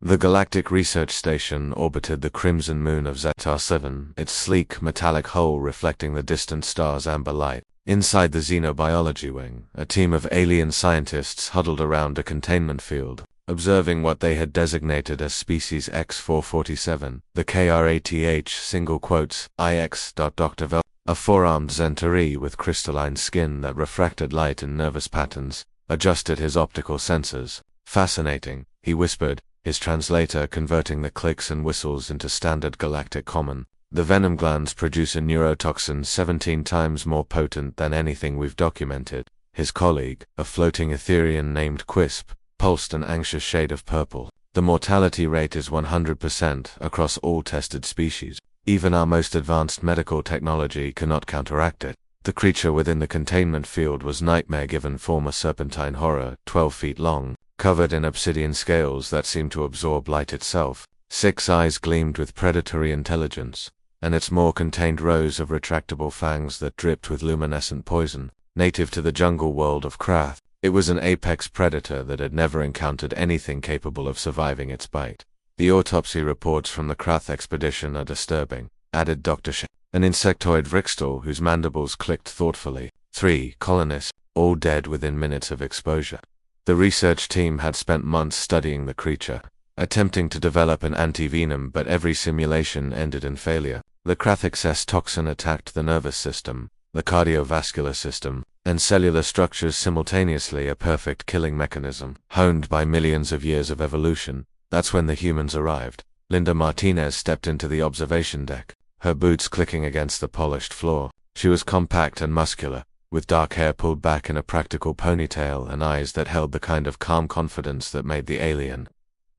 The Galactic Research Station orbited the crimson moon of Zetar 7, its sleek, metallic hull reflecting the distant star's amber light. Inside the xenobiology wing, a team of alien scientists huddled around a containment field, observing what they had designated as Species X447, the KRATH single quotes, IX. Dr. Vel, a four-armed Zentari with crystalline skin that refracted light in nervous patterns, adjusted his optical sensors. Fascinating, he whispered, his translator converting the clicks and whistles into standard galactic common. The venom glands produce a neurotoxin 17 times more potent than anything we've documented. His colleague, a floating Etherian named Quisp, pulsed an anxious shade of purple. The mortality rate is 100% across all tested species. Even our most advanced medical technology cannot counteract it. The creature within the containment field was nightmare-given former serpentine horror, 12 feet long, covered in obsidian scales that seemed to absorb light itself. 6 eyes gleamed with predatory intelligence, and its maw contained rows of retractable fangs that dripped with luminescent poison. Native to the jungle world of Krath, it was an apex predator that had never encountered anything capable of surviving its bite. The autopsy reports from the Krath expedition are disturbing, added Dr. An insectoid Vrixtal whose mandibles clicked thoughtfully. 3 colonists, all dead within minutes of exposure. The research team had spent months studying the creature, attempting to develop an antivenom, but every simulation ended in failure. The Krathix's toxin attacked the nervous system, the cardiovascular system, and cellular structures simultaneously, a perfect killing mechanism, honed by millions of years of evolution. That's when the humans arrived. Linda Martinez stepped into the observation deck, her boots clicking against the polished floor. She was compact and muscular, with dark hair pulled back in a practical ponytail and eyes that held the kind of calm confidence that made the alien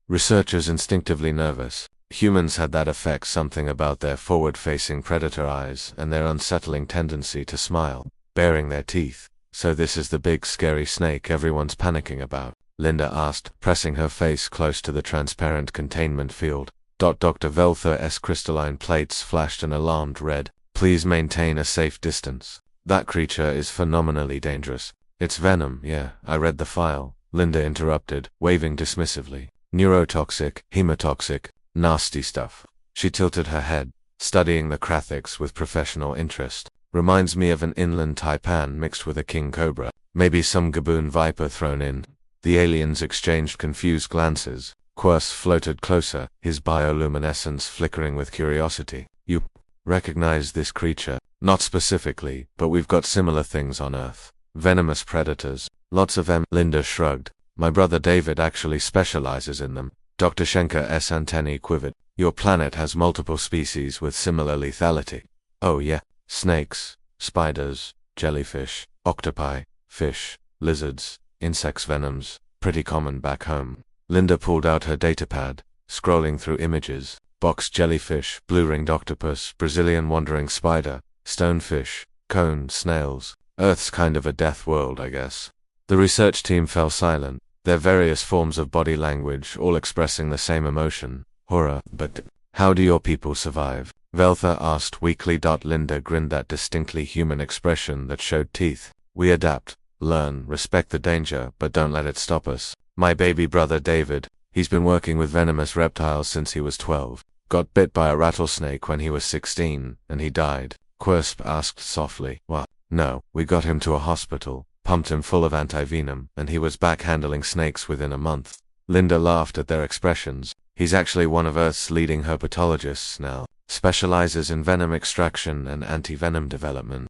researchers instinctively nervous. Humans had that effect, something about their forward-facing predator eyes and their unsettling tendency to smile, baring their teeth. So this is the big scary snake everyone's panicking about? Linda asked, pressing her face close to the transparent containment field. Dr. Velther's crystalline plates flashed an alarmed red. Please maintain a safe distance. That creature is phenomenally dangerous. It's venom, yeah, I read the file, Linda interrupted, waving dismissively. Neurotoxic, hemotoxic, nasty stuff. She tilted her head, studying the Krathix with professional interest. Reminds me of an inland taipan mixed with a king cobra. Maybe some gaboon viper thrown in. The aliens exchanged confused glances. Quirce floated closer, his bioluminescence flickering with curiosity. You recognize this creature? Not specifically, but we've got similar things on Earth. Venomous predators. Lots of them. Linda shrugged. My brother David actually specializes in them. Dr. Schenker's antennae quivered. Your planet has multiple species with similar lethality. Oh yeah. Snakes, spiders, jellyfish, octopi, fish, lizards, insects venoms. Pretty common back home. Linda pulled out her datapad, scrolling through images. Box jellyfish, blue-ringed octopus, Brazilian wandering spider, stonefish, cone, snails. Earth's kind of a death world, I guess. The research team fell silent, their various forms of body language all expressing the same emotion, horror. But how do your people survive? Velther asked weakly. Linda grinned that distinctly human expression that showed teeth. We adapt, learn, respect the danger, but don't let it stop us. My baby brother David, he's been working with venomous reptiles since he was 12. Got bit by a rattlesnake when he was 16, and he died. Quisp asked softly. What? No, we got him to a hospital, pumped him full of antivenom, and he was back handling snakes within a month. Linda laughed at their expressions. He's actually one of Earth's leading herpetologists now. Specializes in venom extraction and anti-venom development.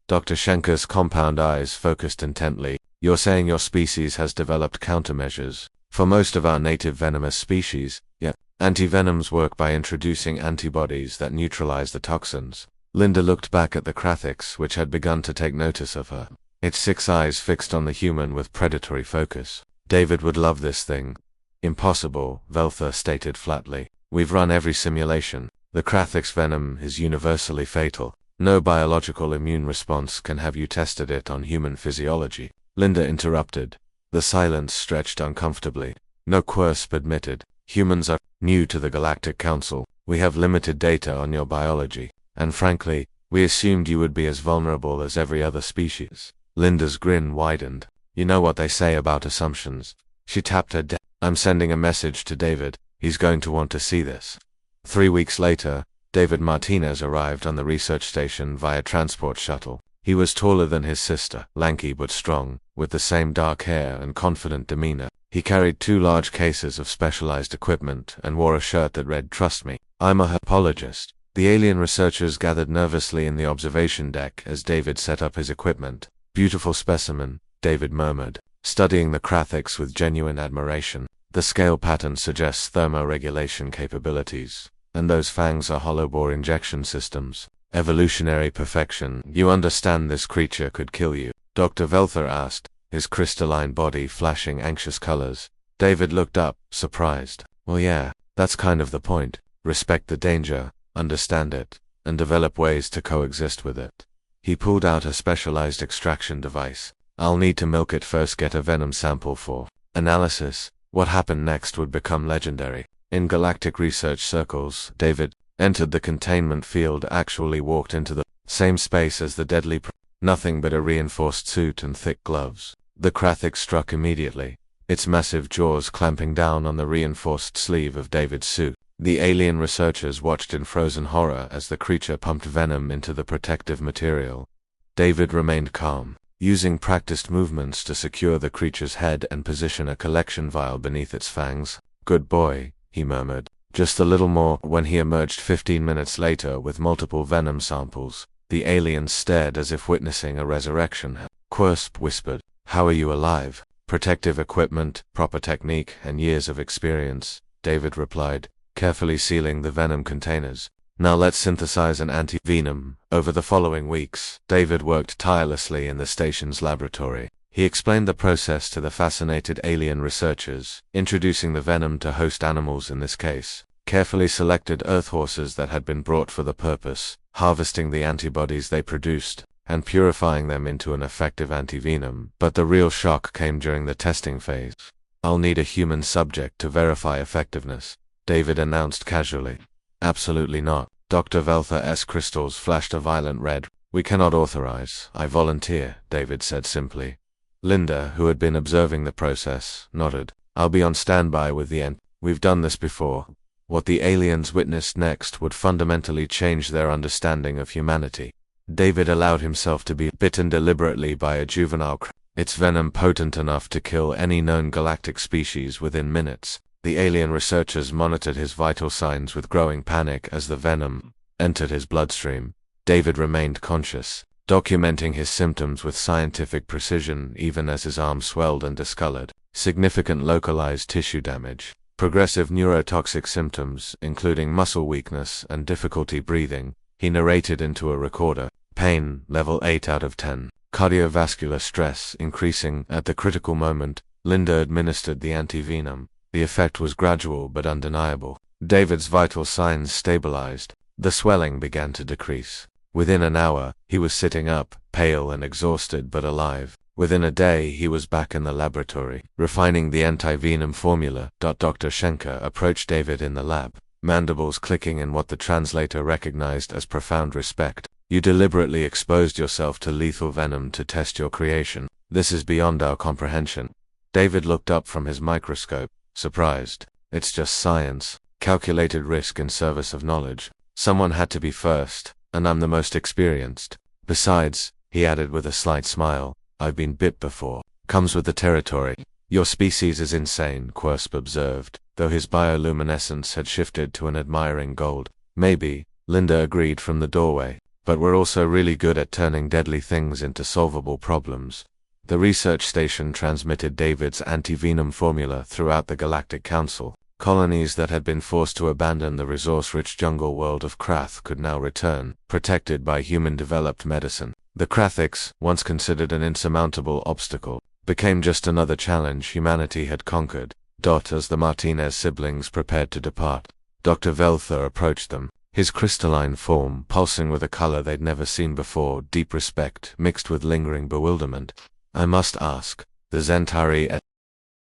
Dr. Schenker's compound eyes focused intently. You're saying your species has developed countermeasures? For most of our native venomous species, yeah. Antivenoms work by introducing antibodies that neutralize the toxins. Linda looked back at the Krathix, which had begun to take notice of her. Its 6 eyes fixed on the human with predatory focus. David would love this thing. Impossible, Velther stated flatly. We've run every simulation. The Krathix venom is universally fatal. No biological immune response can have you tested it on human physiology. Linda interrupted. The silence stretched uncomfortably. No, Quisp admitted. Humans are new to the Galactic Council. We have limited data on your biology. And frankly, we assumed you would be as vulnerable as every other species. Linda's grin widened. You know what they say about assumptions. She tapped her I'm sending a message to David. He's going to want to see this. 3 weeks later, David Martinez arrived on the research station via transport shuttle. He was taller than his sister, lanky but strong, with the same dark hair and confident demeanor. He carried 2 large cases of specialized equipment and wore a shirt that read, "Trust me, I'm a herpologist." The alien researchers gathered nervously in the observation deck as David set up his equipment. "Beautiful specimen," David murmured, studying the Krathiks with genuine admiration. "The scale pattern suggests thermoregulation capabilities, and those fangs are hollow-bore injection systems. Evolutionary perfection. You understand this creature could kill you?" Dr. Velther asked, his crystalline body flashing anxious colors. David looked up, surprised. "Well, yeah, that's kind of the point. Respect the danger, understand it, and develop ways to coexist with it." He pulled out a specialized extraction device. "I'll need to milk it first, get a venom sample for analysis." What happened next would become legendary. In galactic research circles, David entered the containment field, actually walked into the same space as the deadly nothing but a reinforced suit and thick gloves. The Krathic struck immediately, its massive jaws clamping down on the reinforced sleeve of David's suit. The alien researchers watched in frozen horror as the creature pumped venom into the protective material. David remained calm, using practiced movements to secure the creature's head and position a collection vial beneath its fangs. "Good boy," he murmured. "Just a little more." When he emerged 15 minutes later with multiple venom samples, the aliens stared as if witnessing a resurrection. Quisp whispered, "How are you alive?" "Protective equipment, proper technique, and years of experience," David replied, carefully sealing the venom containers. "Now let's synthesize an anti-venom." Over the following weeks, David worked tirelessly in the station's laboratory. He explained the process to the fascinated alien researchers, introducing the venom to host animals, in this case carefully selected Earth horses that had been brought for the purpose, harvesting the antibodies they produced, and purifying them into an effective antivenom. But the real shock came during the testing phase. "I'll need a human subject to verify effectiveness," David announced casually. "Absolutely not." Dr. Velther's crystals flashed a violent red. "We cannot authorize." "I volunteer," David said simply. Linda, who had been observing the process, nodded. "I'll be on standby with the We've done this before." What the aliens witnessed next would fundamentally change their understanding of humanity. David allowed himself to be bitten deliberately by a juvenile its venom potent enough to kill any known galactic species within minutes. The alien researchers monitored his vital signs with growing panic as the venom entered his bloodstream. David remained conscious, documenting his symptoms with scientific precision even as his arm swelled and discolored. Significant localized tissue damage. Progressive neurotoxic symptoms, including muscle weakness and difficulty breathing, he narrated into a recorder. Pain, level 8 out of 10. Cardiovascular stress increasing. At the critical moment, Linda administered the antivenom. The effect was gradual but undeniable. David's vital signs stabilized. The swelling began to decrease. Within an hour, he was sitting up, pale and exhausted but alive. Within a day, he was back in the laboratory, refining the antivenom formula. Dr. Schenker approached David in the lab, mandibles clicking in what the translator recognized as profound respect. "You deliberately exposed yourself to lethal venom to test your creation. This is beyond our comprehension." David looked up from his microscope, surprised. "It's just science. Calculated risk in service of knowledge. Someone had to be first, and I'm the most experienced. Besides," he added with a slight smile, "I've been bit before. Comes with the territory." "Your species is insane," Quisp observed, though his bioluminescence had shifted to an admiring gold. "Maybe," Linda agreed from the doorway, "but we're also really good at turning deadly things into solvable problems." The research station transmitted David's antivenom formula throughout the Galactic Council. Colonies that had been forced to abandon the resource-rich jungle world of Krath could now return, protected by human-developed medicine. The Krathiks, once considered an insurmountable obstacle, became just another challenge humanity had conquered. As the Martinez siblings prepared to depart, Dr. Velther approached them, his crystalline form pulsing with a color they'd never seen before, deep respect mixed with lingering bewilderment. "I must ask, the Zentari